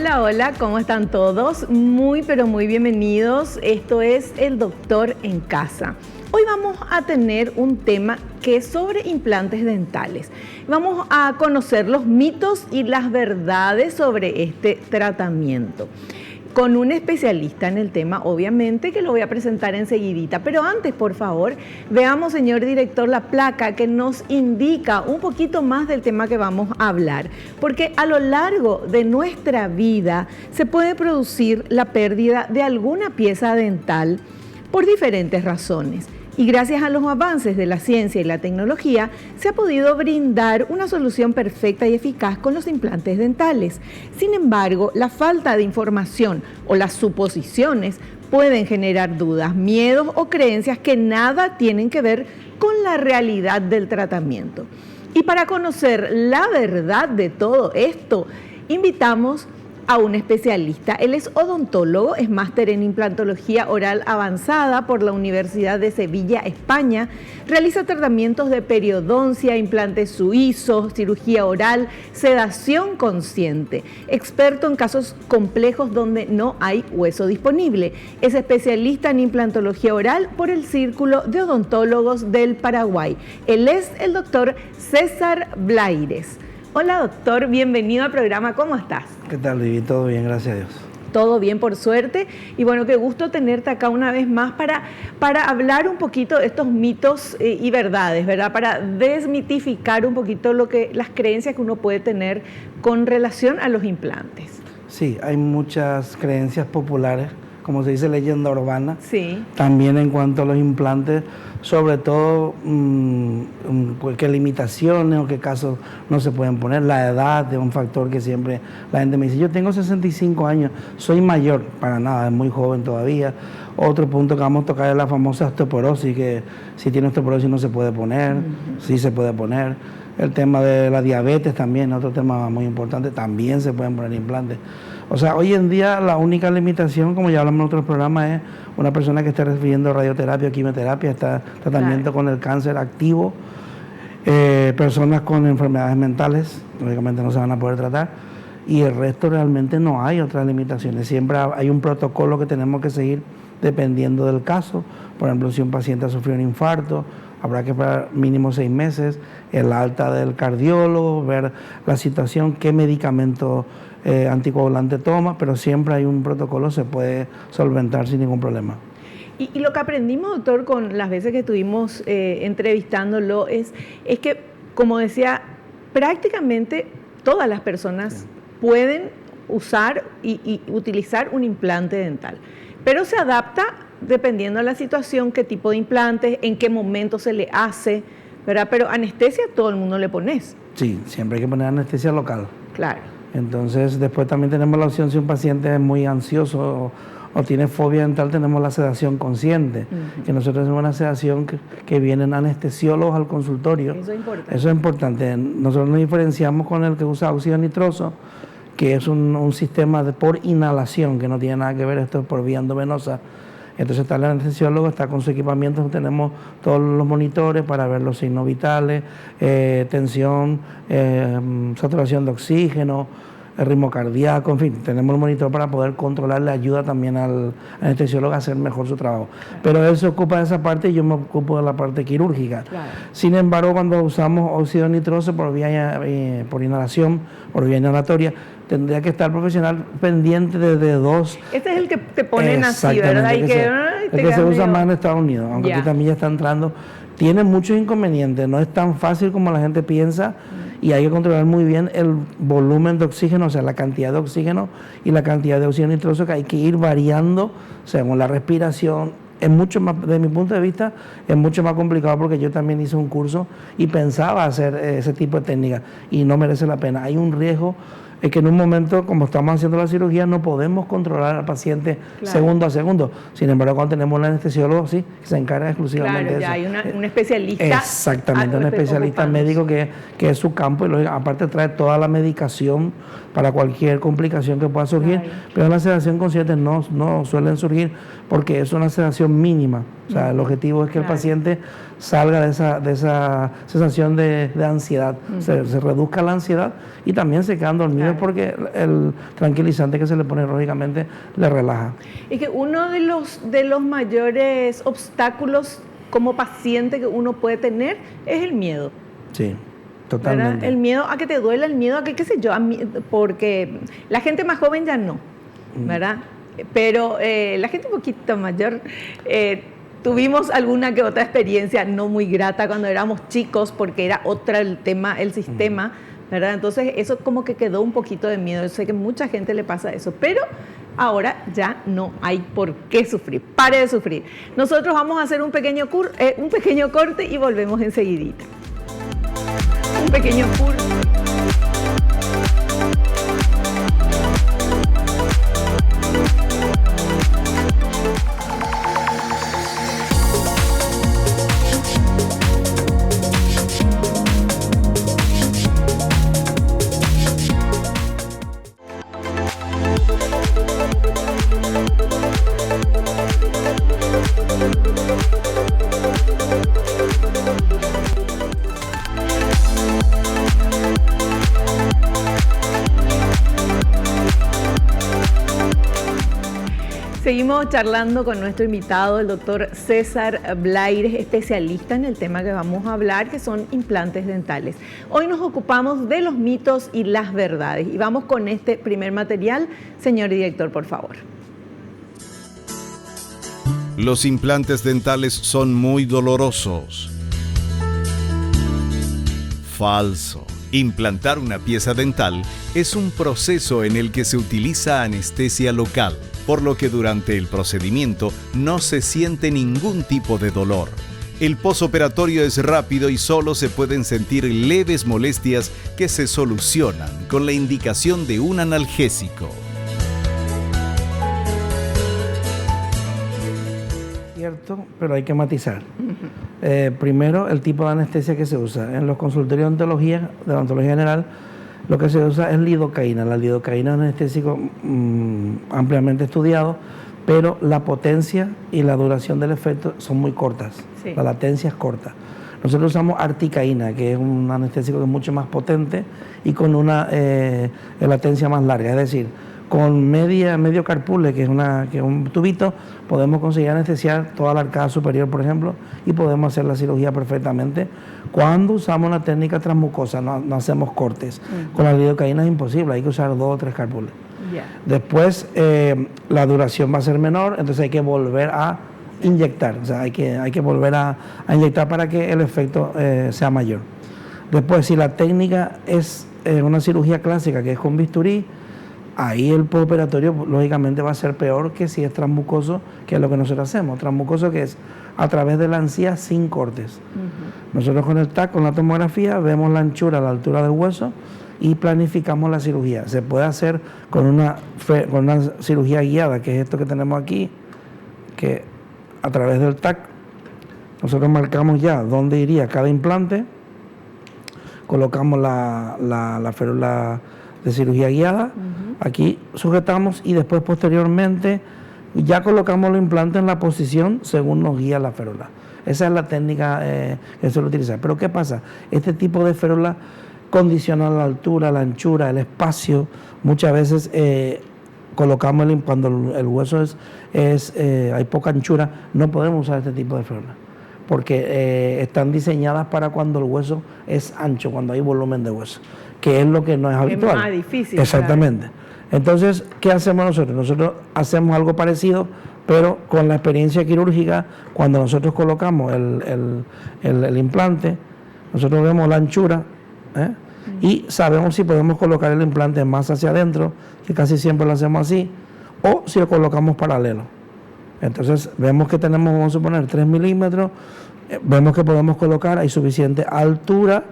Hola, hola, ¿cómo están todos? Muy, pero muy bienvenidos. Esto es El Doctor en Casa. Hoy vamos a tener un tema que es sobre implantes dentales. Vamos a conocer los mitos y las verdades sobre este tratamiento, con un especialista en el tema, obviamente, que lo voy a presentar enseguidita. Pero antes, por favor, veamos, señor director, la placa que nos indica un poquito más del tema que vamos a hablar. Porque a lo largo de nuestra vida se puede producir la pérdida de alguna pieza dental por diferentes razones. Y gracias a los avances de la ciencia y la tecnología, se ha podido brindar una solución perfecta y eficaz con los implantes dentales. Sin embargo, la falta de información o las suposiciones pueden generar dudas, miedos o creencias que nada tienen que ver con la realidad del tratamiento. Y para conocer la verdad de todo esto, invitamos a un especialista. Él es odontólogo, es máster en implantología oral avanzada por la Universidad de Sevilla, España. Realiza tratamientos de periodoncia, implantes suizos, cirugía oral, sedación consciente. Experto en casos complejos donde no hay hueso disponible. Es especialista en implantología oral por el Círculo de Odontólogos del Paraguay. Él es el doctor César Blaires. Hola doctor, bienvenido al programa, ¿cómo estás? ¿Qué tal, Vivi? Todo bien, gracias a Dios. Todo bien, por suerte. Y bueno, qué gusto tenerte acá una vez más para hablar un poquito de estos mitos y verdades, ¿verdad? Para desmitificar un poquito las creencias que uno puede tener con relación a los implantes. Sí, hay muchas creencias populares, como se dice, leyenda urbana. Sí. También en cuanto a los implantes, sobre todo qué limitaciones o qué casos no se pueden poner. La edad es un factor que siempre la gente me dice, yo tengo 65 años, soy mayor, para nada, es muy joven todavía. Otro punto que vamos a tocar es la famosa osteoporosis, que si tiene osteoporosis no se puede poner, sí se puede poner. El tema de la diabetes también, otro tema muy importante, también se pueden poner implantes. O sea, hoy en día la única limitación, como ya hablamos en otros programas, es una persona que esté recibiendo radioterapia o quimioterapia, está tratamiento con el cáncer activo, personas con enfermedades mentales, lógicamente no se van a poder tratar, y el resto realmente no hay otras limitaciones. Siempre hay un protocolo que tenemos que seguir dependiendo del caso. Por ejemplo, si un paciente ha sufrido un infarto, habrá que esperar mínimo 6 meses, el alta del cardiólogo, ver la situación, qué medicamento anticoagulante toma, pero siempre hay un protocolo, se puede solventar sin ningún problema. Y lo que aprendimos, doctor, con las veces que estuvimos entrevistándolo es que, como decía, prácticamente todas las personas pueden usar y utilizar un implante dental, pero se adapta dependiendo de la situación, qué tipo de implante, en qué momento se le hace, ¿verdad? Pero anestesia todo el mundo le pones. Sí, siempre hay que poner anestesia local. Claro. Entonces, después también tenemos la opción, si un paciente es muy ansioso o tiene fobia dental, tenemos la sedación consciente, que nosotros hacemos una sedación que vienen anestesiólogos al consultorio. Eso es importante. Eso es importante. Nosotros nos diferenciamos con el que usa óxido nitroso, que es un sistema por inhalación, que no tiene nada que ver, esto es por vía endovenosa. Entonces está el anestesiólogo, está con su equipamiento, tenemos todos los monitores para ver los signos vitales, tensión, saturación de oxígeno, el ritmo cardíaco, en fin, tenemos el monitor para poder controlar, le ayuda también al anestesiólogo a hacer mejor su trabajo. Claro. Pero él se ocupa de esa parte y yo me ocupo de la parte quirúrgica. Claro. Sin embargo, cuando usamos óxido nitroso por inhalación, por vía inhalatoria, tendría que estar el profesional pendiente de dos. Este es el que te ponen así, ¿verdad? El que se usa más en Estados Unidos, aunque aquí también ya está entrando. Tiene muchos inconvenientes, no es tan fácil como la gente piensa y hay que controlar muy bien el volumen de oxígeno, o sea, la cantidad de oxígeno y la cantidad de óxido nitroso que hay que ir variando según la respiración. Es mucho más, desde mi punto de vista, es mucho más complicado porque yo también hice un curso y pensaba hacer ese tipo de técnicas y no merece la pena. Hay un riesgo. Es que en un momento, como estamos haciendo la cirugía, no podemos controlar al paciente segundo a segundo. Sin embargo, cuando tenemos un anestesiólogo, sí, se encarga exclusivamente de eso. Hay un especialista. Exactamente, un especialista médico que es su campo y aparte trae toda la medicación para cualquier complicación que pueda surgir. Pero la sedación consciente no suelen surgir porque es una sedación mínima. O sea, el objetivo es que el paciente salga de esa sensación de ansiedad, se reduzca la ansiedad y también se quedan dormidos porque el tranquilizante que se le pone lógicamente le relaja. Y que uno de los mayores obstáculos como paciente que uno puede tener es el miedo. Sí. Totalmente. ¿Verdad? El miedo a que te duela, el miedo a que, qué sé yo, porque la gente más joven ya no, ¿verdad? Pero la gente un poquito mayor, tuvimos alguna que otra experiencia no muy grata cuando éramos chicos, porque era otra el tema, el sistema, ¿verdad? Entonces eso como que quedó un poquito de miedo. Yo sé que mucha gente le pasa eso, pero ahora ya no hay por qué sufrir. Pare de sufrir. Nosotros vamos a hacer un pequeño corte y volvemos enseguidita. Un pequeño curso. Seguimos charlando con nuestro invitado, el doctor César Blaires, especialista en el tema que vamos a hablar, que son implantes dentales. Hoy nos ocupamos de los mitos y las verdades y vamos con este primer material. Señor director, por favor. Los implantes dentales son muy dolorosos. Falso. Implantar una pieza dental es un proceso en el que se utiliza anestesia local, por lo que durante el procedimiento no se siente ningún tipo de dolor. El posoperatorio es rápido y solo se pueden sentir leves molestias que se solucionan con la indicación de un analgésico. Cierto, pero hay que matizar. Primero, el tipo de anestesia que se usa. En los consultorios de la odontología general, lo que se usa es lidocaína. La lidocaína es un anestésico ampliamente estudiado, pero la potencia y la duración del efecto son muy cortas. Sí. La latencia es corta. Nosotros usamos articaína, que es un anestésico que es mucho más potente y con una latencia más larga. Es decir, con medio carpule, que es un tubito, podemos conseguir anestesiar toda la arcada superior, por ejemplo, y podemos hacer la cirugía perfectamente. Cuando usamos la técnica transmucosa, no hacemos cortes. Con la lidocaína es imposible, hay que usar 2 o 3 carpules. Después, la duración va a ser menor, entonces hay que volver a inyectar, o sea, hay que volver a inyectar para que el efecto sea mayor. Después, si la técnica es una cirugía clásica, que es con bisturí, ahí el postoperatorio lógicamente va a ser peor que si es transmucoso, que es lo que nosotros hacemos. Transmucoso, que es a través de la encía sin cortes. Nosotros con el TAC, con la tomografía, vemos la anchura, la altura del hueso y planificamos la cirugía. Se puede hacer con una cirugía guiada, que es esto que tenemos aquí, que a través del TAC nosotros marcamos ya dónde iría cada implante, colocamos la férula de cirugía guiada, aquí sujetamos y después posteriormente ya colocamos los implantes en la posición según nos guía la férula. Esa es la técnica que se suele utilizar. Pero ¿qué pasa? Este tipo de férula condiciona la altura, la anchura, el espacio. Muchas veces colocamos cuando el hueso hay poca anchura, no podemos usar este tipo de férula, porque están diseñadas para cuando el hueso es ancho, cuando hay volumen de hueso, que es lo que no es habitual. Es más difícil. Exactamente. Claro. Entonces, ¿qué hacemos nosotros? Nosotros hacemos algo parecido, pero con la experiencia quirúrgica, cuando nosotros colocamos el implante, nosotros vemos la anchura y sabemos si podemos colocar el implante más hacia adentro, que casi siempre lo hacemos así, o si lo colocamos paralelo. Entonces, vemos que tenemos, vamos a suponer, 3 milímetros, vemos que podemos colocar, hay suficiente altura,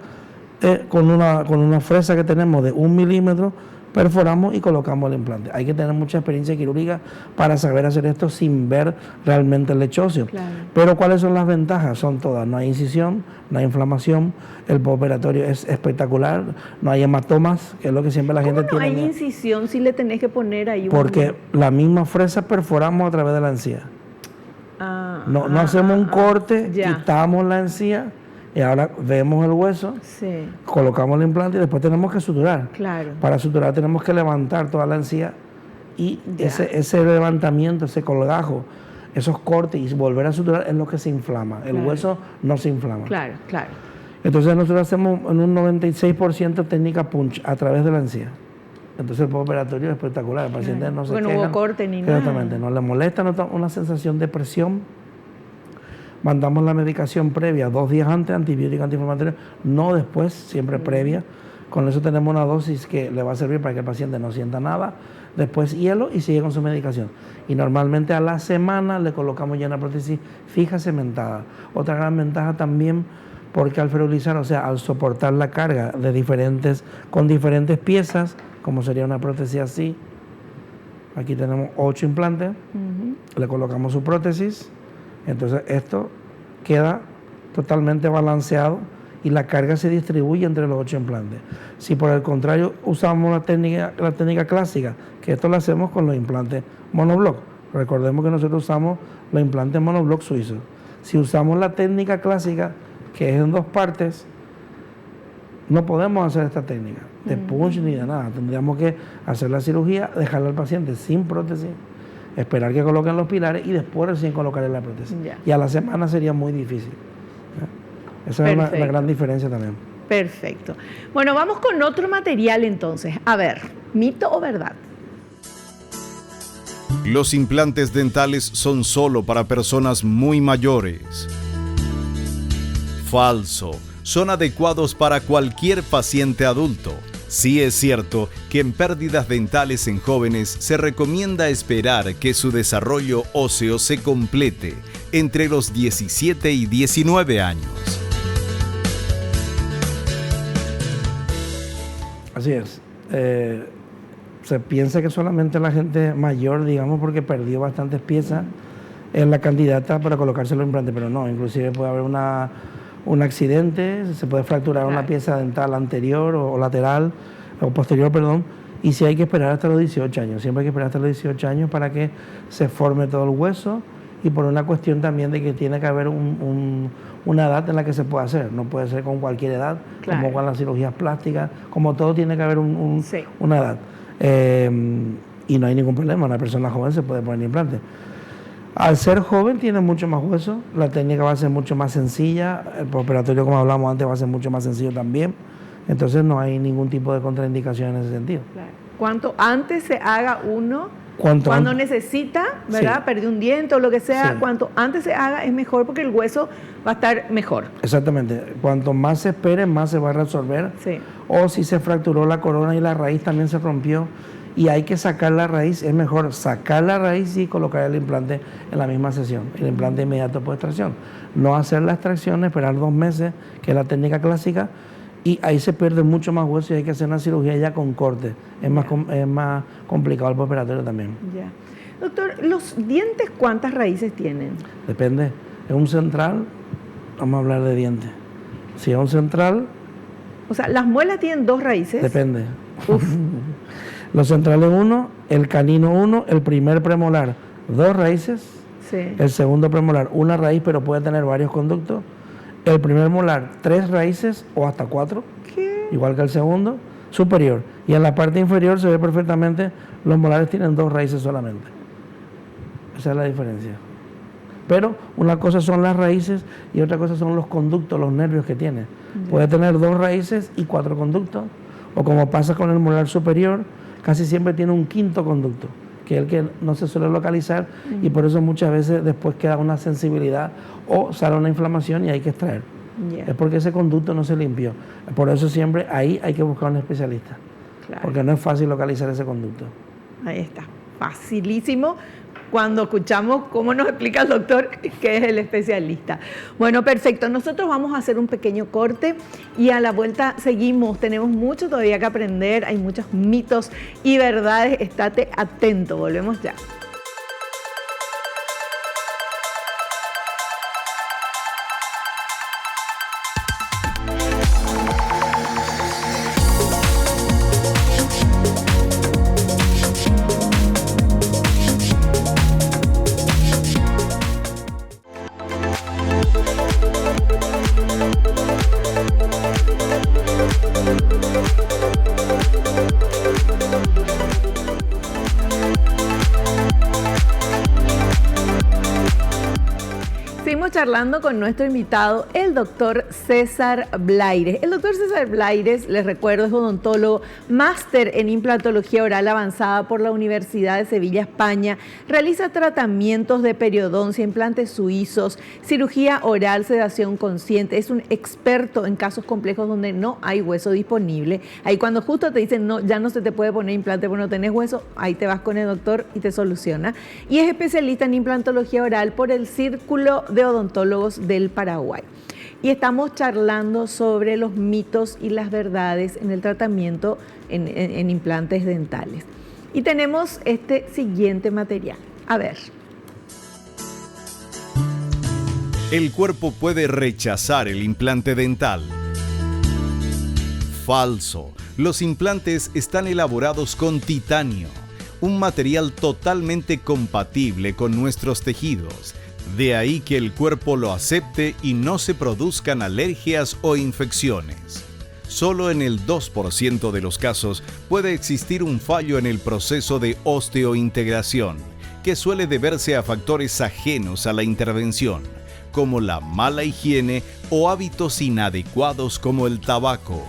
con una fresa que tenemos de 1 milímetro, perforamos y colocamos el implante. Hay que tener mucha experiencia quirúrgica para saber hacer esto sin ver realmente el lecho óseo. Claro. Pero ¿cuáles son las ventajas? Son todas. No hay incisión, no hay inflamación, el postoperatorio es espectacular, no hay hematomas, que es lo que siempre la gente tiene. ¿Cómo no hay incisión si le tenés que poner ahí Porque la misma fresa perforamos a través de la encía. No hacemos un corte, ya. quitamos la encía y ahora vemos el hueso, Sí, colocamos el implante y después tenemos que suturar. claro. Para suturar tenemos que levantar toda la encía y Ya. ese levantamiento, ese colgajo, esos cortes y volver a suturar es lo que se inflama. El Claro. hueso no se inflama. Claro. Entonces nosotros hacemos en un 96% técnica punch a través de la encía. Entonces el postoperatorio es espectacular, el paciente Claro. no se Porque no queja. hubo corte ni nada. Exactamente, no le molesta, nota una sensación de presión. Mandamos la medicación previa 2 días antes, antibiótico antiinflamatorio, no después, siempre previa. Con eso tenemos una dosis que le va a servir para que el paciente no sienta nada. Después hielo y sigue con su medicación. Y normalmente a la semana le colocamos ya una prótesis fija cementada. Otra gran ventaja también, porque al ferulizar, o sea, al soportar la carga con diferentes piezas, como sería una prótesis así, aquí tenemos 8 implantes, le colocamos su prótesis, entonces esto queda totalmente balanceado y la carga se distribuye entre los 8 implantes. Si por el contrario usamos la técnica clásica, que esto lo hacemos con los implantes monobloc, recordemos que nosotros usamos los implantes monobloc suizos. Si usamos la técnica clásica, que es en 2 partes, no podemos hacer esta técnica de punch ni de nada. Tendríamos que hacer la cirugía, dejarle al paciente sin prótesis, esperar que coloquen los pilares y después recién colocarle la prótesis. Ya. Y a la semana sería muy difícil. Esa es la gran diferencia también. Perfecto. Bueno, vamos con otro material entonces. A ver, ¿mito o verdad? Los implantes dentales son solo para personas muy mayores. Falso. Son adecuados para cualquier paciente adulto. Sí es cierto que en pérdidas dentales en jóvenes se recomienda esperar que su desarrollo óseo se complete entre los 17 y 19 años. Así es. Se piensa que solamente la gente mayor, digamos, porque perdió bastantes piezas, es la candidata para colocarse los implantes, pero no, inclusive puede haber un accidente, se puede fracturar una pieza dental anterior o lateral, o posterior, perdón, y sí hay que esperar hasta los 18 años, siempre hay que esperar hasta los 18 años para que se forme todo el hueso y por una cuestión también de que tiene que haber una edad en la que se puede hacer, no puede ser con cualquier edad, Claro. como con las cirugías plásticas, como todo tiene que haber Sí. una edad. Y no hay ningún problema, una persona joven se puede poner implante. Al ser joven tiene mucho más hueso, la técnica va a ser mucho más sencilla, el postoperatorio, como hablamos antes, va a ser mucho más sencillo también, entonces no hay ningún tipo de contraindicación en ese sentido. Claro. Cuanto antes se haga uno, Cuanto cuando antes- necesita, ¿verdad? Sí. Perdió un diente o lo que sea, Sí. cuanto antes se haga es mejor porque el hueso va a estar mejor. Exactamente, cuanto más se espere, más se va a resolver. Sí. O si se fracturó la corona y la raíz también se rompió y hay que sacar la raíz, es mejor sacar la raíz y colocar el implante en la misma sesión, el implante inmediato por extracción. No hacer la extracción, esperar 2 meses, que es la técnica clásica, y ahí se pierde mucho más hueso y hay que hacer una cirugía ya con corte. Es más complicado el postoperatorio también. Ya. Doctor, ¿los dientes cuántas raíces tienen? Depende. Es un central, vamos a hablar de dientes. Si es un central, O sea, las muelas tienen 2 raíces. depende. Los centrales 1, el canino 1, el primer premolar 2 raíces, Sí. el segundo premolar 1 raíz, pero puede tener varios conductos, el primer molar 3 raíces o hasta 4, ¿Qué? igual que el segundo, superior. Y en la parte inferior se ve perfectamente, los molares tienen 2 raíces solamente. Esa es la diferencia. Pero una cosa son las raíces y otra cosa son los conductos, los nervios que tiene. Puede tener 2 raíces y 4 conductos, o como pasa con el molar superior, casi siempre tiene un quinto conducto, que es el que no se suele localizar y por eso muchas veces después queda una sensibilidad o sale una inflamación y hay que extraer. Ya, Es porque ese conducto no se limpió. Por eso siempre ahí hay que buscar un especialista, claro. porque no es fácil localizar ese conducto. Ahí está. Facilísimo cuando escuchamos cómo nos explica el doctor, que es el especialista. Bueno, perfecto. Nosotros vamos a hacer un pequeño corte y a la vuelta seguimos. Tenemos mucho todavía que aprender. Hay muchos mitos y verdades. Estate atento. Volvemos ya. charlando con nuestro invitado, el doctor César Blaires. El doctor César Blaires, les recuerdo, es odontólogo, máster en implantología oral avanzada por la Universidad de Sevilla, España. Realiza tratamientos de periodoncia, implantes suizos, cirugía oral, sedación consciente. Es un experto en casos complejos donde no hay hueso disponible. Ahí cuando justo te dicen, no, ya no se te puede poner implante porque no tenés hueso, ahí te vas con el doctor y te soluciona. Y es especialista en implantología oral por el Círculo de Odontólogos del Paraguay. Y estamos charlando sobre los mitos y las verdades en el tratamiento en implantes dentales. Y tenemos este siguiente material. A ver. El cuerpo puede rechazar el implante dental. Falso. Los implantes están elaborados con titanio, un material totalmente compatible con nuestros tejidos. De ahí que el cuerpo lo acepte y no se produzcan alergias o infecciones. Solo en el 2% de los casos puede existir un fallo en el proceso de osteointegración, que suele deberse a factores ajenos a la intervención, como la mala higiene o hábitos inadecuados como el tabaco.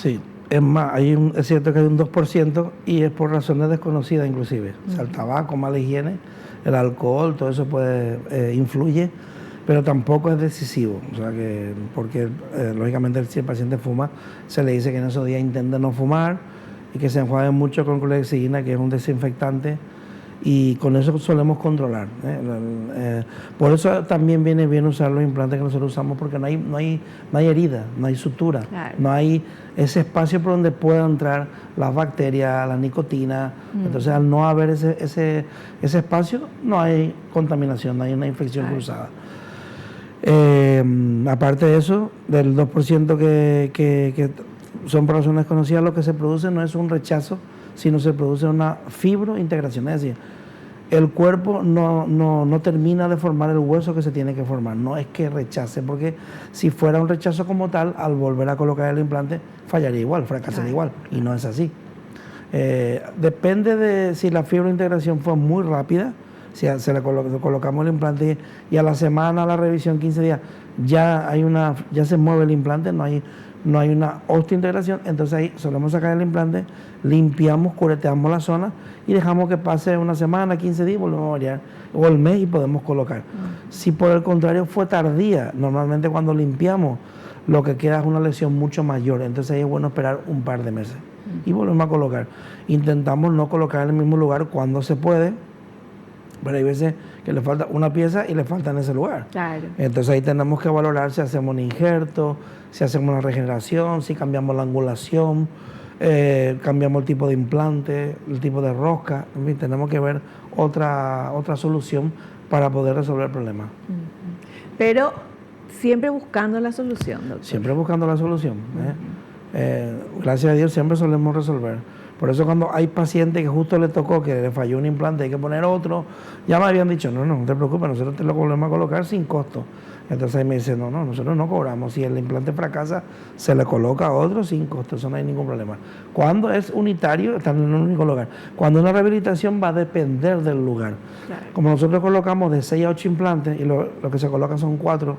Sí, es más, es cierto que hay un 2% y es por razones desconocidas inclusive. O sea, el tabaco, mala higiene, el alcohol, todo eso influye, pero tampoco es decisivo. O sea, que porque lógicamente si el paciente fuma, se le dice que en esos días intente no fumar y que se enjuague mucho con clorhexidina, que es un desinfectante, y con eso solemos controlar. Por eso también viene bien usar los implantes que nosotros usamos, porque no hay herida, no hay sutura, claro. No hay ese espacio por donde pueda entrar las bacterias, la nicotina. Entonces, al no haber ese espacio, no hay contaminación, no hay una infección cruzada. Aparte de eso, del 2% que son por razones conocidas, lo que se produce no es un rechazo, sino se produce una fibrointegración. Es decir, el cuerpo no termina de formar el hueso que se tiene que formar. No es que rechace, porque si fuera un rechazo como tal, al volver a colocar el implante, fallaría igual, fracasaría igual. Y no es así. Depende de si la fibrointegración fue muy rápida, si colocamos el implante y a la semana, a la revisión, 15 días, ya se mueve el implante, no hay una osteointegración, entonces ahí solemos sacar el implante, limpiamos, cureteamos la zona y dejamos que pase una semana, 15 días, volvemos a variar, o el mes y podemos colocar. Si por el contrario fue tardía, normalmente cuando limpiamos lo que queda es una lesión mucho mayor, entonces ahí es bueno esperar un par de meses y volvemos a colocar. Intentamos no colocar en el mismo lugar cuando se puede, pero hay veces que le falta una pieza y le falta en ese lugar. Claro. Entonces ahí tenemos que valorar si hacemos un injerto, si hacemos una regeneración, si cambiamos la angulación, cambiamos el tipo de implante, el tipo de rosca. En fin, tenemos que ver otra solución para poder resolver el problema. Pero siempre buscando la solución, doctor. Siempre buscando la solución. Gracias a Dios siempre solemos resolver. Por eso cuando hay pacientes que justo le tocó que le falló un implante, hay que poner otro, ya me habían dicho, no te preocupes, nosotros te lo volvemos a colocar sin costo. Entonces ahí me dice, no, nosotros no cobramos, si el implante fracasa, se le coloca otro sin costo, eso no hay ningún problema. Cuando es unitario, está en un único lugar. Cuando una rehabilitación va a depender del lugar. Claro. Como nosotros colocamos de 6 a 8 implantes, y lo que se colocan son 4,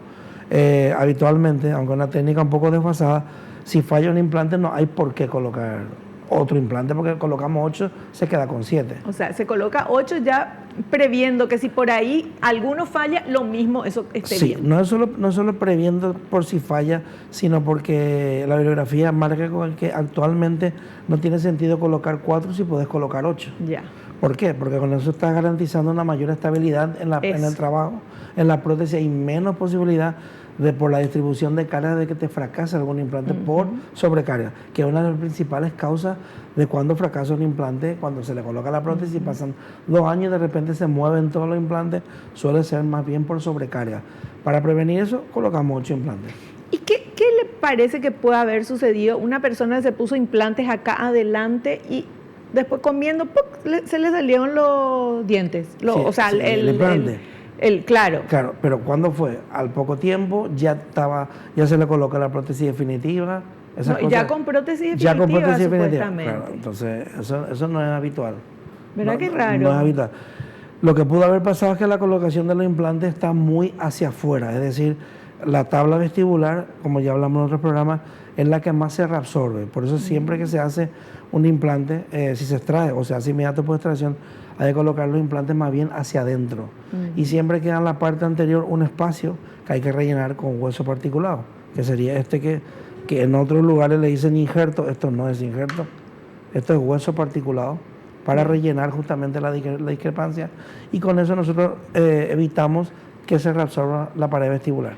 habitualmente, aunque una técnica un poco desfasada, si falla un implante no hay por qué colocar otro implante, porque colocamos 8, se queda con 7. O sea, se coloca 8 ya previendo que si por ahí alguno falla, lo mismo eso esté bien. Sí, no es solo previendo por si falla, sino porque la bibliografía marca que actualmente no tiene sentido colocar 4 si puedes colocar 8. Ya. ¿Por qué? Porque con eso estás garantizando una mayor estabilidad en el trabajo, en la prótesis, y menos posibilidad por la distribución de carga de que te fracase algún implante por sobrecarga, que es una de las principales causas de cuando fracasa un implante. Cuando se le coloca la prótesis y pasan 2 años y de repente se mueven todos los implantes, suele ser más bien por sobrecarga. Para prevenir eso, colocamos 8 implantes. ¿Y qué le parece que puede haber sucedido? Una persona se puso implantes acá adelante y después comiendo, ¡puc!, se le salieron los dientes. El implante. Claro, pero ¿cuándo fue? Al poco tiempo ya se le colocó la prótesis definitiva. Ya con prótesis definitiva, supuestamente. Claro, entonces eso no es habitual. ¿Verdad que raro? No es habitual. Lo que pudo haber pasado es que la colocación de los implantes está muy hacia afuera, es decir, la tabla vestibular, como ya hablamos en otros programas, es la que más se reabsorbe. Por eso siempre que se hace un implante, si se extrae o se hace inmediato por extracción, hay que colocar los implantes más bien hacia adentro. Y siempre queda en la parte anterior un espacio que hay que rellenar con hueso particulado, que sería este que en otros lugares le dicen injerto. Esto no es injerto, esto es hueso particulado para rellenar justamente la discrepancia, y con eso nosotros evitamos que se reabsorba la pared vestibular.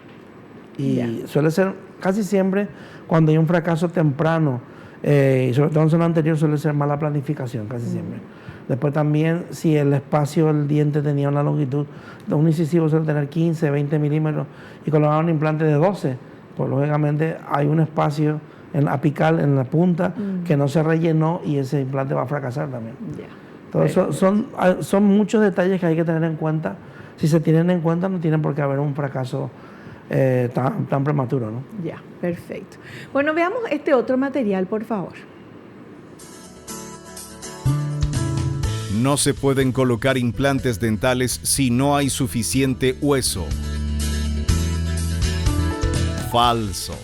Y suele ser casi siempre cuando hay un fracaso temprano, y sobre todo en zona anterior, suele ser mala planificación casi siempre. Después también, si el espacio del diente tenía una longitud, un incisivo suele tener 15, 20 milímetros, y colocar un implante de 12, pues lógicamente hay un espacio en la apical, en la punta, que no se rellenó, y ese implante va a fracasar también. Entonces son muchos detalles que hay que tener en cuenta. Si se tienen en cuenta, no tienen por qué haber un fracaso tan prematuro, ¿no? Ya, perfecto. Bueno, veamos este otro material, por favor. No se pueden colocar implantes dentales si no hay suficiente hueso. Falso.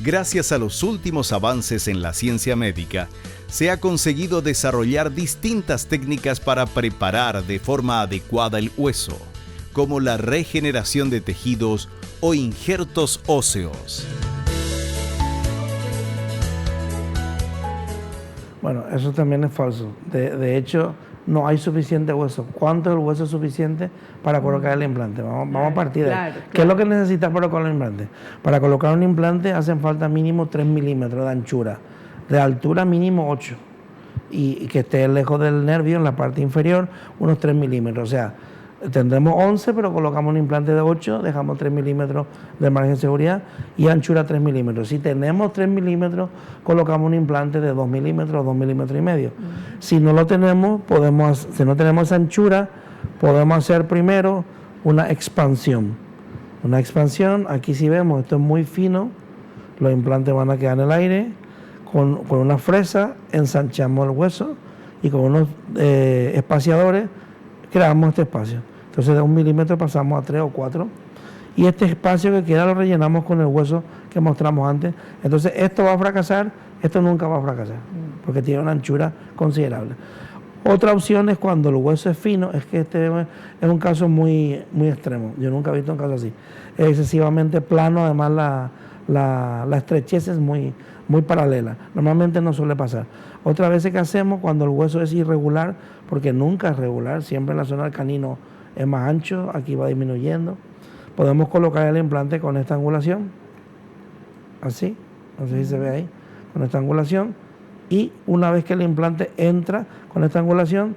Gracias a los últimos avances en la ciencia médica, se ha conseguido desarrollar distintas técnicas para preparar de forma adecuada el hueso, como la regeneración de tejidos o injertos óseos. Bueno, eso también es falso. De hecho, no hay suficiente hueso. ¿Cuánto es el hueso suficiente para colocar el implante? Vamos a partir de ahí. ¿Qué es lo que necesitas para colocar el implante? Para colocar un implante hacen falta mínimo 3 milímetros de anchura, de altura mínimo 8, y que esté lejos del nervio en la parte inferior unos 3 milímetros. O sea, tendremos 11, pero colocamos un implante de 8, dejamos 3 milímetros de margen de seguridad, y anchura 3 milímetros. Si tenemos 3 milímetros, colocamos un implante de 2 milímetros, 2 milímetros y medio. Si no lo tenemos, si no tenemos esa anchura, podemos hacer primero una expansión. Una expansión, aquí si vemos, esto es muy fino, los implantes van a quedar en el aire, con una fresa ensanchamos el hueso, y con unos espaciadores creamos este espacio. Entonces de 1 milímetro pasamos a 3 o 4, y este espacio que queda lo rellenamos con el hueso que mostramos antes. Entonces esto va a fracasar, esto nunca va a fracasar, porque tiene una anchura considerable. Otra opción es cuando el hueso es fino, es que este es un caso muy, muy extremo. Yo nunca he visto un caso así. Es excesivamente plano, además la estrechez es muy, muy paralela. Normalmente no suele pasar. Otra vez que hacemos cuando el hueso es irregular, porque nunca es regular, siempre en la zona del canino es más ancho, aquí va disminuyendo. Podemos colocar el implante con esta angulación, así, no sé si se ve ahí, con esta angulación, y una vez que el implante entra con esta angulación,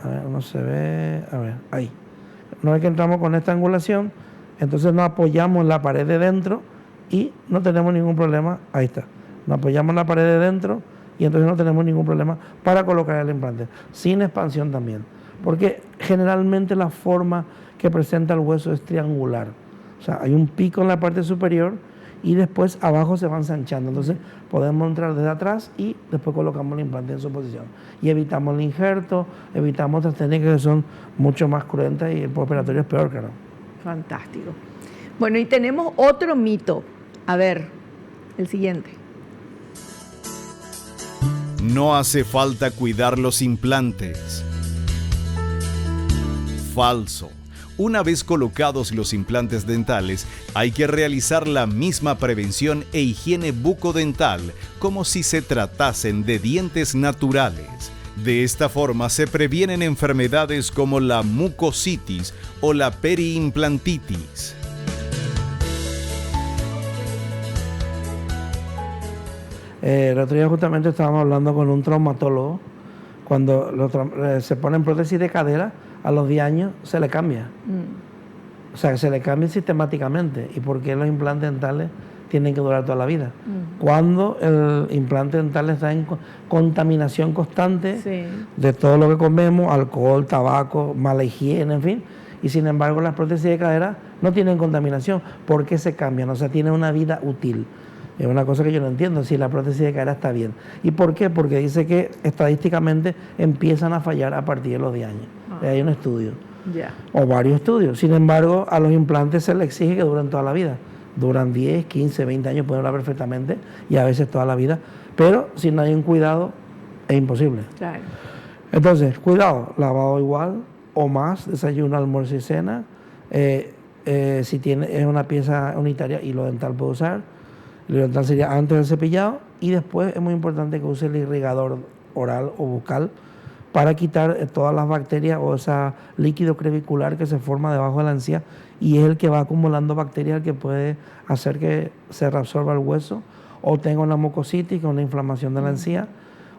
a ver, no se ve, a ver, ahí. Una vez que entramos con esta angulación, entonces nos apoyamos en la pared de dentro y no tenemos ningún problema, ahí está. Nos apoyamos en la pared de dentro y entonces no tenemos ningún problema para colocar el implante, sin expansión también, porque generalmente la forma que presenta el hueso es triangular. O sea, hay un pico en la parte superior y después abajo se va ensanchando. Entonces podemos entrar desde atrás y después colocamos el implante en su posición. Y evitamos el injerto, evitamos otras técnicas que son mucho más cruentas, y el postoperatorio es peor, claro. Fantástico. Bueno, y tenemos otro mito. A ver, el siguiente. No hace falta cuidar los implantes. Falso. Una vez colocados los implantes dentales, hay que realizar la misma prevención e higiene bucodental como si se tratasen de dientes naturales. De esta forma se previenen enfermedades como la mucositis o la periimplantitis. El otro día justamente estábamos hablando con un traumatólogo. Cuando se ponen prótesis de cadera, a los 10 años se le cambia. O sea, se le cambia sistemáticamente. ¿Y por qué los implantes dentales tienen que durar toda la vida? Cuando el implante dental está en contaminación constante de todo lo que comemos, alcohol, tabaco, mala higiene, en fin. Y sin embargo, las prótesis de cadera no tienen contaminación. ¿Por qué se cambian? O sea, tienen una vida útil. Es una cosa que yo no entiendo, si la prótesis de cadera está bien. ¿Y por qué? Porque dice que estadísticamente empiezan a fallar a partir de los 10 años. Hay un estudio, o varios estudios. Sin embargo, a los implantes se les exige que duren toda la vida. Duran 10, 15, 20 años, pueden durar perfectamente, y a veces toda la vida. Pero si no hay un cuidado, es imposible. Claro. Entonces, cuidado, lavado igual o más, desayuno, almuerzo y cena. Si es una pieza unitaria, hilo dental puede usar. El hilo dental sería antes del cepillado, y después es muy importante que use el irrigador oral o bucal para quitar todas las bacterias o ese líquido crevicular que se forma debajo de la encía, y es el que va acumulando bacterias, el que puede hacer que se reabsorba el hueso o tenga una mucositis, una inflamación de la encía,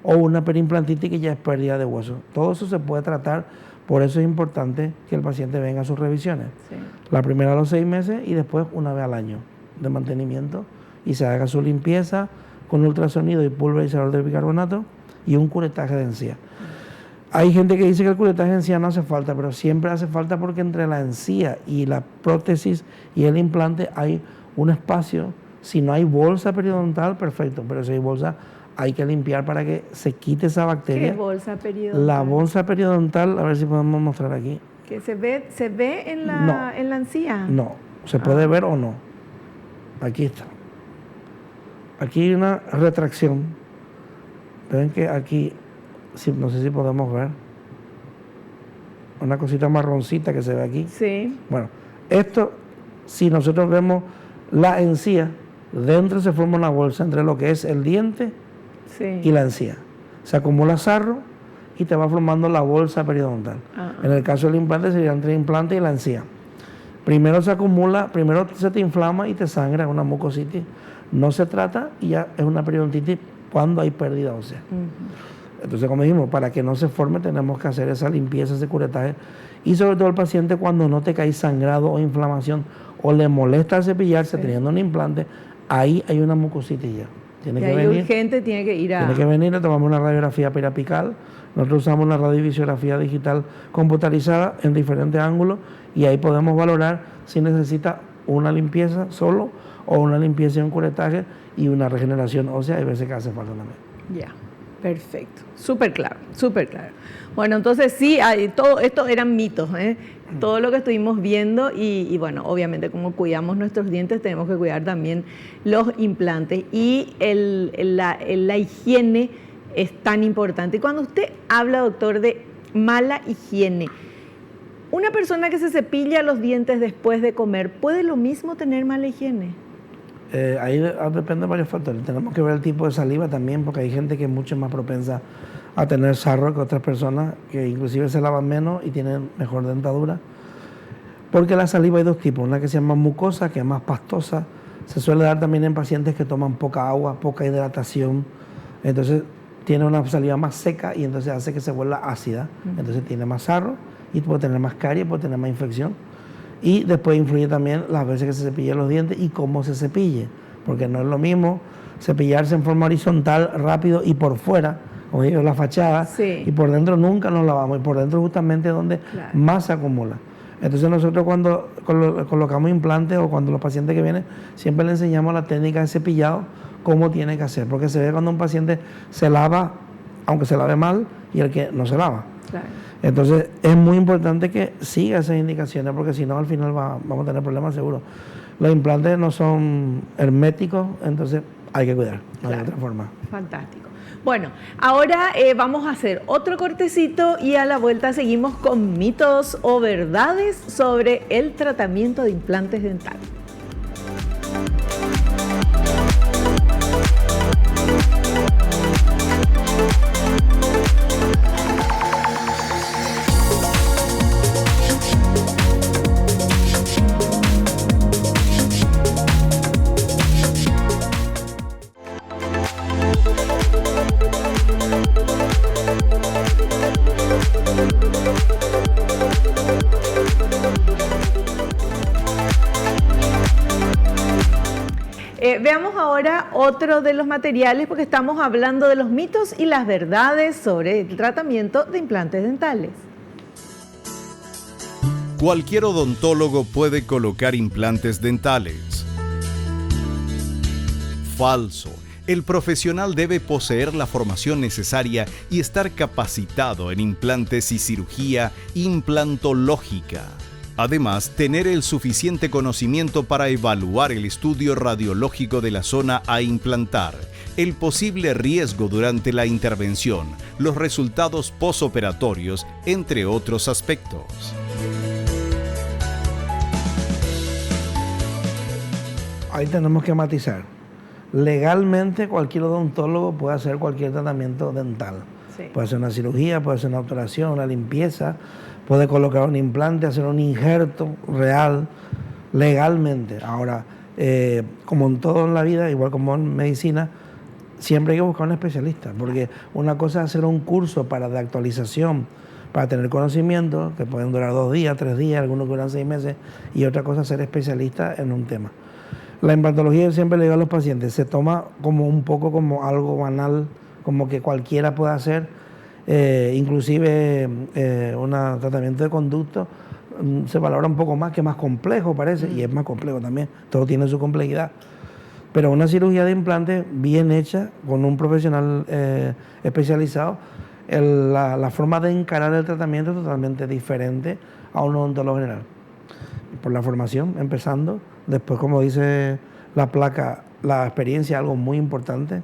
o una perimplantitis, que ya es pérdida de hueso. Todo eso se puede tratar, por eso es importante que el paciente venga a sus revisiones. Sí. La primera a los 6 meses y después una vez al año de mantenimiento, y se haga su limpieza con ultrasonido y pulverizador de bicarbonato y un curetaje de encía. Hay gente que dice que el curetaje de encía no hace falta, pero siempre hace falta, porque entre la encía y la prótesis y el implante hay un espacio. Si no hay bolsa periodontal, perfecto, pero si hay bolsa, hay que limpiar para que se quite esa bacteria. ¿Qué bolsa periodontal? La bolsa periodontal, a ver si podemos mostrar aquí. ¿Que se ve en la encía? No, se puede ver o no. Aquí está. Aquí hay una retracción. Ven que aquí, no sé si podemos ver, una cosita marroncita que se ve aquí. Sí. Bueno, esto, si nosotros vemos la encía, dentro se forma una bolsa entre lo que es el diente y la encía. Se acumula sarro y te va formando la bolsa periodontal. En el caso del implante sería entre el implante y la encía. Primero se acumula, primero se te inflama y te sangra, una mucositis. No se trata y ya es una periodontitis cuando hay pérdida ósea. Entonces, como dijimos, para que no se forme tenemos que hacer esa limpieza, ese curetaje, y sobre todo el paciente, cuando note que hay sangrado o inflamación o le molesta cepillarse teniendo un implante, ahí hay una mucositis ya. Tiene que venir urgente, tiene que ir a... Tiene que venir, le tomamos una radiografía periapical. Nosotros usamos una radiovisiografía digital computarizada en diferentes ángulos, y ahí podemos valorar si necesita una limpieza solo o una limpieza y un curetaje y una regeneración ósea. Hay veces que hace falta también. Ya, perfecto. Súper claro, súper claro. Bueno, entonces sí, todo esto eran mitos, todo lo que estuvimos viendo, y bueno, obviamente como cuidamos nuestros dientes, tenemos que cuidar también los implantes, y la higiene es tan importante. Y cuando usted habla, doctor, de mala higiene, ¿una persona que se cepilla los dientes después de comer puede lo mismo tener mala higiene? Ahí depende de varios factores. Tenemos que ver el tipo de saliva también, porque hay gente que es mucho más propensa a tener sarro que otras personas, que inclusive se lavan menos y tienen mejor dentadura. Porque la saliva hay dos tipos, una que se llama mucosa, que es más pastosa. Se suele dar también en pacientes que toman poca agua, poca hidratación. Entonces tiene una saliva más seca y entonces hace que se vuelva ácida. Entonces tiene más sarro y puede tener más caries, puede tener más infección. Y después influye también las veces que se cepille los dientes y cómo se cepille, porque no es lo mismo cepillarse en forma horizontal, rápido y por fuera, como digo, la fachada, y por dentro nunca nos lavamos, y por dentro justamente es donde más se acumula. Entonces nosotros cuando colocamos implantes o cuando los pacientes que vienen, siempre le enseñamos la técnica de cepillado, cómo tiene que hacer, porque se ve cuando un paciente se lava, aunque se lave mal, y el que no se lava. Claro. Entonces es muy importante que siga esas indicaciones, porque si no al final vamos a tener problemas seguros. Los implantes no son herméticos, entonces hay que cuidar, no hay otra forma. Fantástico. Bueno, ahora vamos a hacer otro cortecito y a la vuelta seguimos con mitos o verdades sobre el tratamiento de implantes dentales. Veamos ahora otro de los materiales, porque estamos hablando de los mitos y las verdades sobre el tratamiento de implantes dentales. Cualquier odontólogo puede colocar implantes dentales. Falso. El profesional debe poseer la formación necesaria y estar capacitado en implantes y cirugía implantológica. Además, tener el suficiente conocimiento para evaluar el estudio radiológico de la zona a implantar, el posible riesgo durante la intervención, los resultados posoperatorios, entre otros aspectos. Ahí tenemos que matizar. Legalmente cualquier odontólogo puede hacer cualquier tratamiento dental. Sí. Puede hacer una cirugía, puede hacer una operación, una limpieza, puede colocar un implante, hacer un injerto real, legalmente. Ahora, como en todo en la vida, igual como en medicina, siempre hay que buscar un especialista, porque una cosa es hacer un curso de actualización, para tener conocimiento, que pueden durar 2 días, 3 días, algunos duran 6 meses, y otra cosa es ser especialista en un tema. La implantología, yo siempre le digo a los pacientes, se toma como un poco como algo banal, como que cualquiera puede hacer, inclusive un tratamiento de conducto se valora un poco más, que más complejo parece, y es más complejo también, todo tiene su complejidad. Pero una cirugía de implante bien hecha, con un profesional especializado, la forma de encarar el tratamiento es totalmente diferente a un odontólogo general. Por la formación, empezando. Después, como dice la placa, la experiencia es algo muy importante.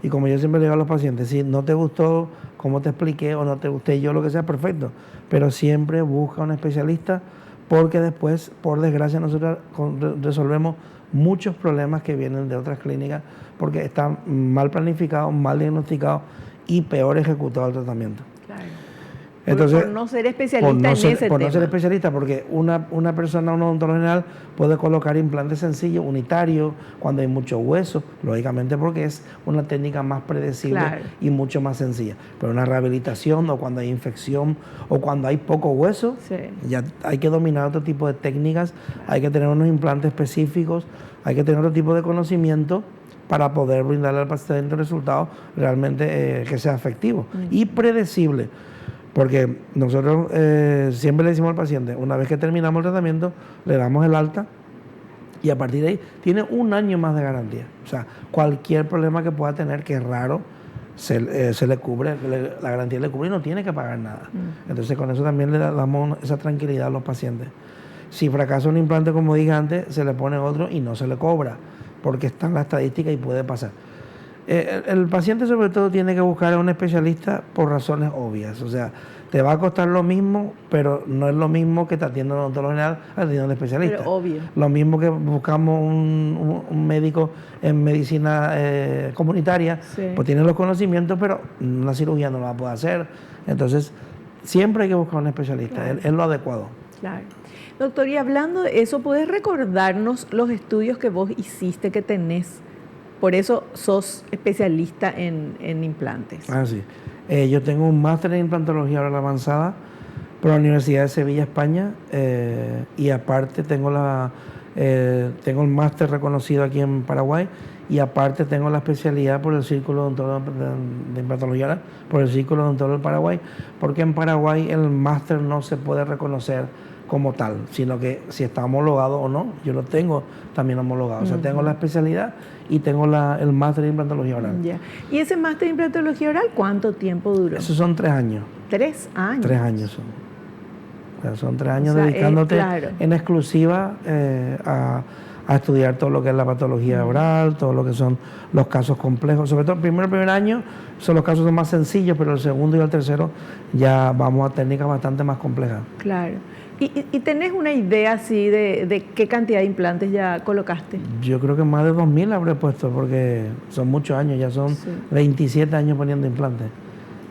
Y como yo siempre le digo a los pacientes, si no te gustó cómo te expliqué o no te gusté yo, lo que sea, perfecto. Pero siempre busca un especialista, porque después, por desgracia, nosotros resolvemos muchos problemas que vienen de otras clínicas porque están mal planificados, mal diagnosticados y peor ejecutado el tratamiento. Claro. Entonces, por no ser especialista en ese tema. Por no ser especialista, porque una persona, un odontólogo general, puede colocar implantes sencillos, unitarios, cuando hay mucho hueso, lógicamente porque es una técnica más predecible, claro, y mucho más sencilla. Pero una rehabilitación, o cuando hay infección, o cuando hay poco hueso, sí, ya hay que dominar otro tipo de técnicas, hay que tener unos implantes específicos, hay que tener otro tipo de conocimiento para poder brindarle al paciente resultados realmente que sea efectivo y predecible. Porque nosotros siempre le decimos al paciente, una vez que terminamos el tratamiento, le damos el alta y a partir de ahí tiene 1 año más de garantía. O sea, cualquier problema que pueda tener, que es raro, se le cubre, la garantía le cubre y no tiene que pagar nada. Entonces con eso también le damos esa tranquilidad a los pacientes. Si fracasa un implante, como dije antes, se le pone otro y no se le cobra, porque está en la estadística y puede pasar. El paciente sobre todo tiene que buscar a un especialista por razones obvias. O sea, te va a costar lo mismo, pero no es lo mismo que te atienda un odontólogo general atendiendo a un especialista. Pero obvio. Lo mismo que buscamos un médico en medicina comunitaria, sí, pues tiene los conocimientos, pero una cirugía no la va a poder hacer. Entonces, siempre hay que buscar un especialista, claro, es lo adecuado. Claro. Doctor, y hablando de eso, ¿puedes recordarnos los estudios que vos hiciste, que tenés? Por eso sos especialista en implantes. Ah, sí. Yo tengo un máster en implantología oral avanzada por la Universidad de Sevilla, España, y aparte tengo el máster reconocido aquí en Paraguay, y aparte tengo la especialidad por el Círculo de Implantología Oral, por el Círculo Odontólogo del Paraguay, porque en Paraguay el máster no se puede reconocer como tal, sino que si está homologado o no, yo lo tengo también homologado. O sea, tengo la especialidad y tengo el máster de implantología oral. Ya. ¿Y ese máster de implantología oral cuánto tiempo duró? Esos son 3 años. 3 años. 3 años son. O sea, son 3 años dedicándote claro, en exclusiva a estudiar todo lo que es la patología oral, todo lo que son los casos complejos. Sobre todo el primer año son los casos más sencillos, pero el segundo y el tercero ya vamos a técnicas bastante más complejas. Claro. ¿Y tenés una idea así de qué cantidad de implantes ya colocaste? Yo creo que más de 2.000 habré puesto, porque son muchos años, ya son 27 años poniendo implantes,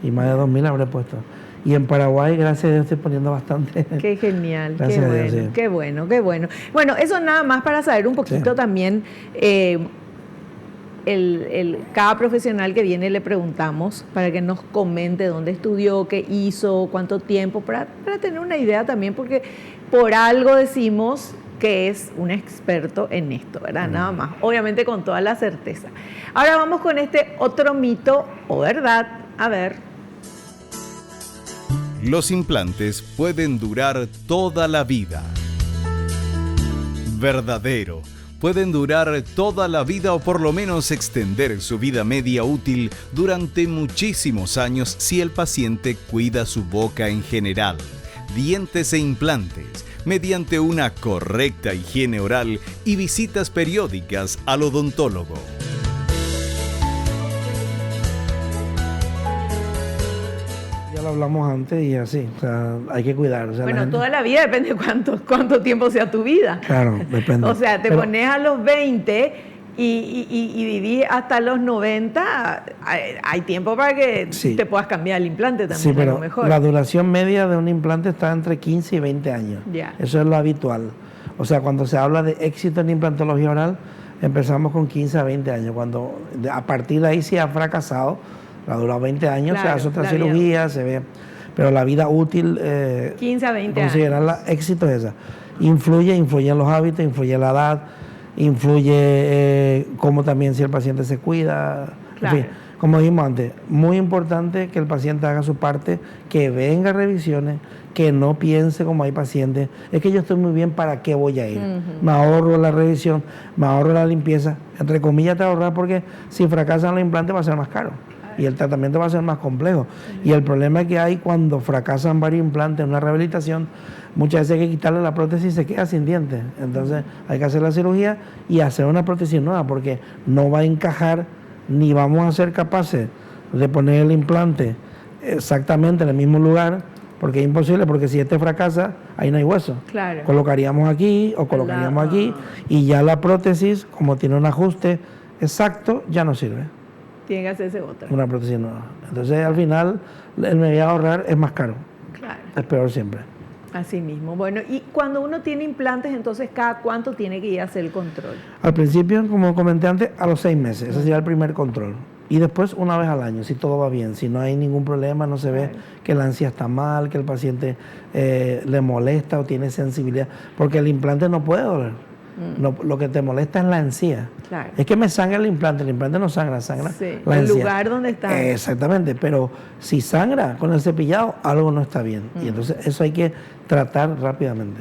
y más de 2.000 habré puesto. Y en Paraguay, gracias a Dios, estoy poniendo bastante. Qué genial, qué bueno, Dios, sí, qué bueno, qué bueno. Bueno, eso nada más para saber un poquito, sí, también. Cada profesional que viene le preguntamos para que nos comente dónde estudió, qué hizo, cuánto tiempo, para tener una idea también, porque por algo decimos que es un experto en esto, ¿verdad? Nada más, obviamente con toda la certeza. Ahora vamos con este otro mito o verdad, a ver. Los implantes pueden durar toda la vida. Verdadero. pueden durar toda la vida o por lo menos extender su vida media útil durante muchísimos años si el paciente cuida su boca en general, dientes e implantes, mediante una correcta higiene oral y visitas periódicas al odontólogo. Ya lo hablamos antes y así, o sea, hay que cuidar. O sea, bueno, toda la vida depende de cuánto tiempo sea tu vida. Claro, depende. O sea, te pones a los 20 y vivís hasta los 90, hay tiempo para que te puedas cambiar el implante también. Sí, pero a lo mejor. La duración media de un implante está entre 15 y 20 años. Ya. Eso es lo habitual. O sea, cuando se habla de éxito en implantología oral, empezamos con 15 a 20 años. Cuando a partir de ahí si ha fracasado, ha durado 20 años, Claro, se hace otra la cirugía, se ve. Pero la vida útil, 15 a 20 considerarla años. éxito es esa. Influye en los hábitos, influye en la edad, influye cómo también si el paciente se cuida. Claro. En fin, como dijimos antes, muy importante que el paciente haga su parte, que venga a revisiones, que no piense como hay pacientes, es que yo estoy muy bien, ¿para qué voy a ir? Me ahorro la revisión, me ahorro la limpieza, entre comillas te ahorras porque si fracasan los implantes va a ser más caro y el tratamiento va a ser más complejo. Y el problema que hay cuando fracasan varios implantes en una rehabilitación, muchas veces hay que quitarle la prótesis y se queda sin dientes. Entonces hay que hacer la cirugía y hacer una prótesis nueva porque no va a encajar ni vamos a ser capaces de poner el implante exactamente en el mismo lugar, porque es imposible, porque si este fracasa, ahí no hay hueso. Claro. Colocaríamos aquí o colocaríamos aquí y ya la prótesis, como tiene un ajuste exacto, ya no sirve. Tiene que hacerse otra. Una prótesis nueva. Entonces al final el me voy a ahorrar es más caro. Claro. Es peor siempre. Así mismo. Bueno, y cuando uno tiene implantes, entonces ¿cada cuánto tiene que ir a hacer el control? Al principio, como comenté antes, a los 6 meses. Ese sería el primer control. Y después una vez al año, si todo va bien, si no hay ningún problema, no se ve que la encía está mal, que el paciente le molesta o tiene sensibilidad, porque el implante no puede doler. No, lo que te molesta es la encía. Claro. Es que me sangra el implante no sangra, sangra la el encía. lugar donde está. Exactamente, pero si sangra con el cepillado, algo no está bien. Y entonces eso hay que tratar rápidamente.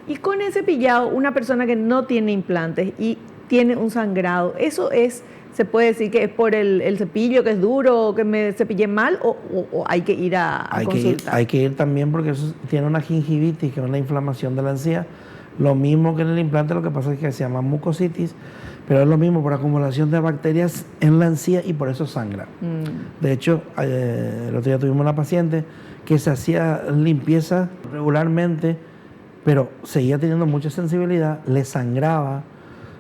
Y con el cepillado, una persona que no tiene implantes y tiene un sangrado, ¿eso se puede decir que es por el cepillo, que es duro, o que me cepillé mal, o hay que ir a consultar? Hay que ir también porque eso tiene una gingivitis, que es una inflamación de la encía. Lo mismo que en el implante, lo que pasa es que se llama mucositis, pero es lo mismo por acumulación de bacterias en la encía y por eso sangra. De hecho, el otro día tuvimos una paciente que se hacía limpieza regularmente, pero seguía teniendo mucha sensibilidad, le sangraba,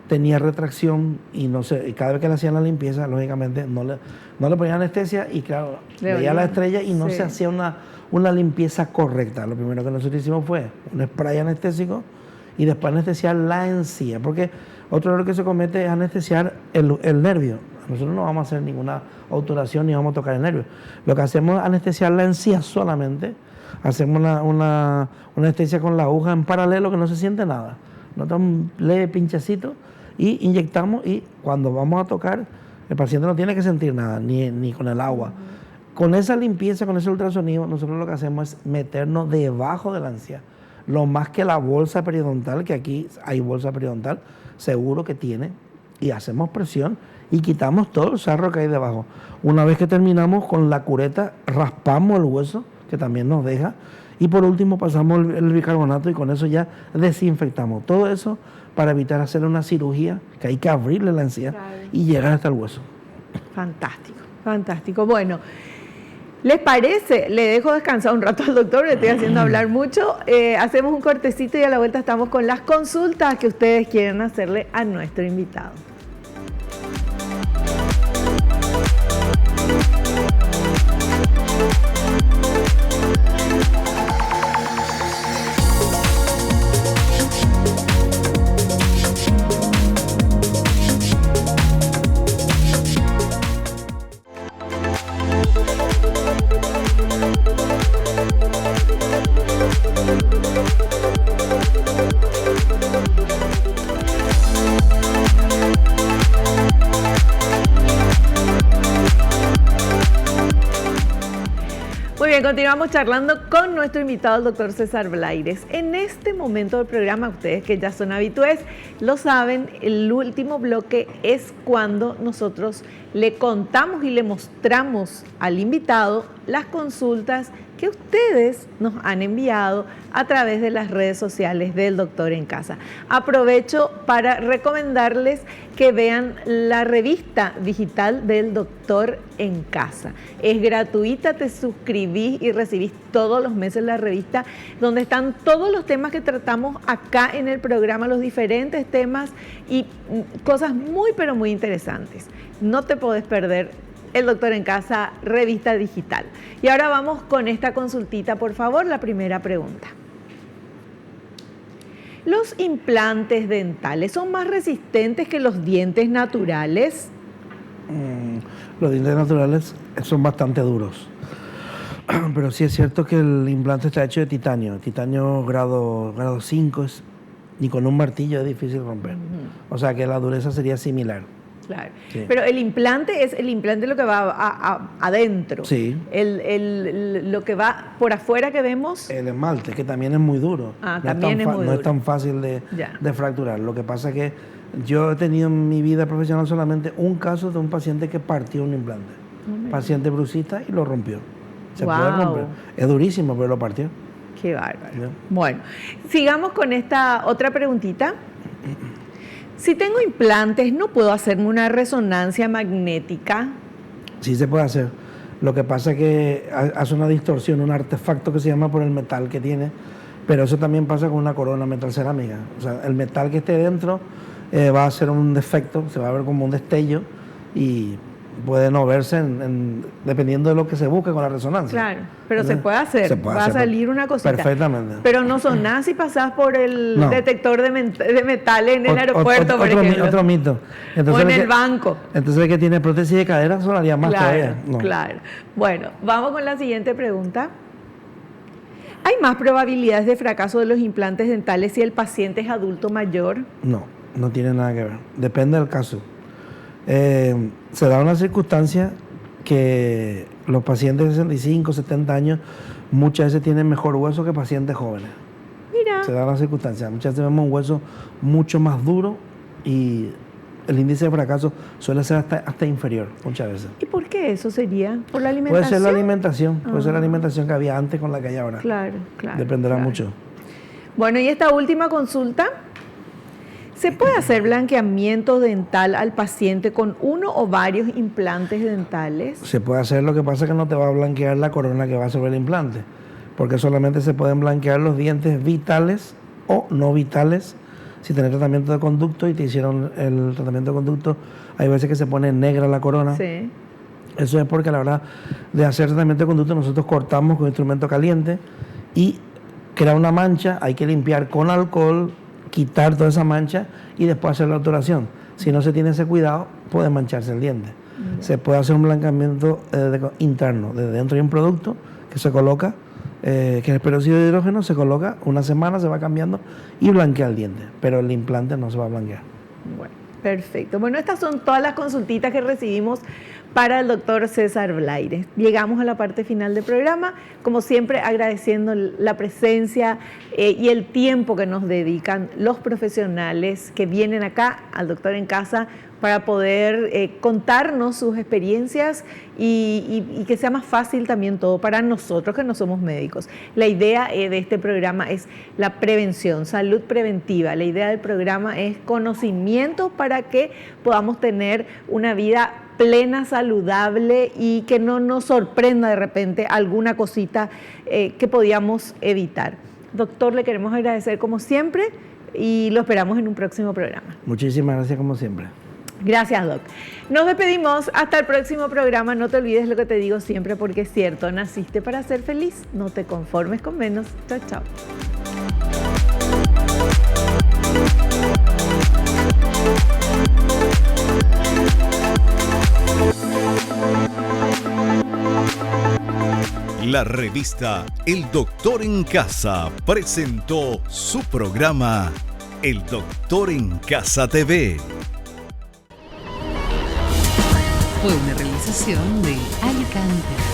tenía retracción y cada vez que le hacían la limpieza, lógicamente no le ponían anestesia y claro, veía la estrella y no se hacía una limpieza correcta. Lo primero que nosotros hicimos fue un spray anestésico y después anestesiar la encía, porque otro error que se comete es anestesiar el nervio. Nosotros no vamos a hacer ninguna obturación ni vamos a tocar el nervio. Lo que hacemos es anestesiar la encía solamente. Hacemos una anestesia con la aguja en paralelo que no se siente nada. Notamos un leve pinchacito y inyectamos y cuando vamos a tocar, el paciente no tiene que sentir nada, ni con el agua. Con esa limpieza, con ese ultrasonido, nosotros lo que hacemos es meternos debajo de la encía. Lo más que la bolsa periodontal, que aquí hay bolsa periodontal, seguro que tiene, y hacemos presión y quitamos todo el sarro que hay debajo. Una vez que terminamos con la cureta, raspamos el hueso, que también nos deja, y por último pasamos el bicarbonato y con eso ya desinfectamos. Todo eso para evitar hacer una cirugía, que hay que abrirle la encía y llegar hasta el hueso. Fantástico, fantástico. Bueno, ¿les parece? Le dejo descansar un rato al doctor, le estoy haciendo hablar mucho. Hacemos un cortecito y a la vuelta estamos con las consultas que ustedes quieren hacerle a nuestro invitado. bien, continuamos charlando con nuestro invitado, el doctor César Blaires. En este momento del programa, ustedes que ya son habitués, lo saben, el último bloque es cuando nosotros le contamos y le mostramos al invitado las consultas que ustedes nos han enviado a través de las redes sociales del Doctor en Casa. Aprovecho para recomendarles que vean la revista digital del Doctor en Casa. Es gratuita, te suscribís y recibís todos los meses la revista donde están todos los temas que tratamos acá en el programa, los diferentes temas y cosas muy pero muy interesantes. No te podés perder el Doctor en Casa, revista digital. Y ahora vamos con esta consultita, por favor, la primera pregunta. ¿Los implantes dentales son más resistentes que los dientes naturales? Los dientes naturales son bastante duros. Pero sí es cierto que el implante está hecho de titanio. Titanio grado 5 ni con un martillo es difícil romper. O sea que la dureza sería similar. Claro, sí. Pero el implante es el implante lo que va adentro. Sí. Lo que va por afuera que vemos. El esmalte, que también es muy duro. No es tan fácil de fracturar. Lo que pasa es que yo he tenido en mi vida profesional solamente un caso de un paciente que partió un implante. Paciente brucista y lo rompió. Se puede romper. Es durísimo, pero lo partió. Qué bárbaro. ¿Sí? Bueno, sigamos con esta otra preguntita. Si tengo implantes, ¿no puedo hacerme una resonancia magnética? Sí se puede hacer. Lo que pasa es que hace una distorsión, un artefacto que se llama por el metal que tiene, pero eso también pasa con una corona metal cerámica. O sea, el metal que esté dentro va a ser un defecto, se va a ver como un destello y puede no verse dependiendo de lo que se busque con la resonancia. Claro, pero entonces, se puede hacer. Va a salir una cosita. Perfectamente. Pero no sonás si pasás por el detector de metales en el aeropuerto, por ejemplo. Otro mito. Entonces, o en el banco. Entonces el que tiene prótesis de cadera sonaría más todavía. No. Claro. Bueno, vamos con la siguiente pregunta. ¿Hay más probabilidades de fracaso de los implantes dentales si el paciente es adulto mayor? No tiene nada que ver. Depende del caso. Se da una circunstancia que los pacientes de 65, 70 años muchas veces tienen mejor hueso que pacientes jóvenes. Mira. Se da una circunstancia. Muchas veces vemos un hueso mucho más duro y el índice de fracaso suele ser hasta inferior, muchas veces. ¿Y por qué eso sería? ¿Por la alimentación? Puede ser la alimentación, puede ser la alimentación que había antes con la que hay ahora. Claro. Dependerá mucho. Bueno, y esta última consulta. ¿Se puede hacer blanqueamiento dental al paciente con uno o varios implantes dentales? Se puede hacer, lo que pasa es que no te va a blanquear la corona que va sobre el implante, porque solamente se pueden blanquear los dientes vitales o no vitales. Si tenés tratamiento de conducto y te hicieron el tratamiento de conducto, hay veces que se pone negra la corona. Sí. Eso es porque a la hora de hacer tratamiento de conducto nosotros cortamos con instrumento caliente y crea una mancha, hay que limpiar con alcohol, quitar toda esa mancha y después hacer la obturación. Si no se tiene ese cuidado, puede mancharse el diente. Se puede hacer un blanqueamiento interno. Desde dentro hay un producto que se coloca, que es el peróxido de hidrógeno, se coloca, una semana se va cambiando y blanquea el diente, pero el implante no se va a blanquear. Bueno, perfecto. Bueno, estas son todas las consultitas que recibimos para el doctor César Blaires. Llegamos a la parte final del programa, como siempre agradeciendo la presencia y el tiempo que nos dedican los profesionales que vienen acá al Doctor en Casa para poder contarnos sus experiencias y que sea más fácil también todo para nosotros que no somos médicos. La idea de este programa es la prevención, salud preventiva. La idea del programa es conocimiento para que podamos tener una vida plena, saludable y que no nos sorprenda de repente alguna cosita que podíamos evitar. Doctor, le queremos agradecer como siempre y lo esperamos en un próximo programa. Muchísimas gracias como siempre. Gracias, Doc. Nos despedimos hasta el próximo programa. No te olvides lo que te digo siempre porque es cierto, naciste para ser feliz, no te conformes con menos. Chao, chao. La revista El Doctor en Casa presentó su programa El Doctor en Casa TV. Fue una realización de Alicante.